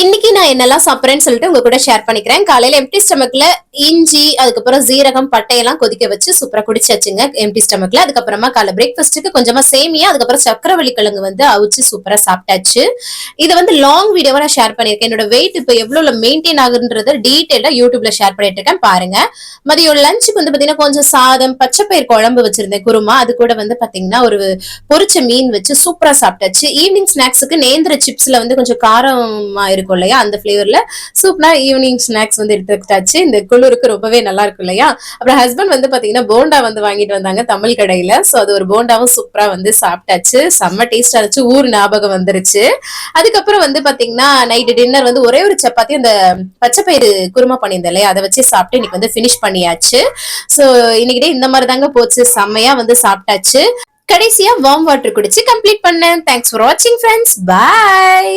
இன்னைக்கு நான் என்னெல்லாம் சாப்பிட்றேன்னு சொல்லிட்டு உங்க கூட ஷேர் பண்ணிக்கிறேன். காலையில எம்டி ஸ்டமக்ல இஞ்சி, அதுக்கப்புறம் சீரகம், பட்டையெல்லாம் கொதிக்க வச்சு சூப்பரா குடிச்சாச்சுங்க எம்டி ஸ்டமக்ல. அதுக்கப்புறமா காலை பிரேக்ஃபாஸ்ட்டுக்கு கொஞ்சமா சேமியா, அதுக்கப்புறம் சக்கரவள்ளி கிழங்கு வந்து அவிச்சு சூப்பரா சாப்பிட்டாச்சு. இதை வந்து லாங் வீடியோவா நான் ஷேர் பண்ணியிருக்கேன். என்னோட வெயிட் இப்போ எவ்வளவு மெயின்டைன் ஆகுன்றத டீட்டெயிலா யூடியூப்ல ஷேர் பண்ணிட்டு இருக்கேன் பாருங்க. மதியம் லஞ்சுக்கு வந்து பாத்தீங்கன்னா கொஞ்சம் சாதம், பச்சைப்பயிர் குழம்பு வச்சிருந்தேன் குருமா. அது கூட வந்து பாத்தீங்கன்னா ஒரு பொரிச்ச மீன் வச்சு சூப்பரா சாப்பிட்டாச்சு. ஈவினிங் ஸ்நாக்ஸுக்கு நேந்திர சிப்ஸ்ல வந்து கொஞ்சம் காரமா இருக்கும் இல்லையா, அந்த பிளேவர்ல சூப்பரா ஈவினிங் ஸ்நாக்ஸ் வந்து எடுத்துக்கிட்டாச்சு. இந்த குளிருக்கு ரொம்பவே நல்லா இருக்கும் இல்லையா. அப்புறம் ஹஸ்பண்ட் வந்து பாத்தீங்கன்னா போண்டா வந்து வாங்கிட்டு வந்தாங்க தமிழ் கடையில. சோ அது ஒரு போண்டாவும் சூப்பரா வந்து சாப்பிட்டாச்சு. செம்ம டேஸ்டா இருந்துச்சு. ஊர் ஞாபகம் வந்துருச்சு. அதுக்கப்புறம் வந்து பாத்தீங்கன்னா நைட்டு டின்னர் வந்து ஒரே ஒரு சப்பாத்தி அந்த பச்சைப்பயிறு குருமா பண்ணியிருந்தேன் இல்லையா, அதை வச்சு சாப்பிட்டு இன்னைக்கு வந்து பினிஷ் பண்ணியாச்சு. சோ இன்னைக்கு இந்த மாதிரி தாங்க போச்சு. செம்மையா வந்து சாப்பிட்டாச்சு. கடைசியா வார்ம் வாட்டர் குடிச்சு கம்ப்ளீட் பண்ணேன். தேங்க்ஸ் ஃபார் வாட்சிங் ஃப்ரெண்ட்ஸ். பை.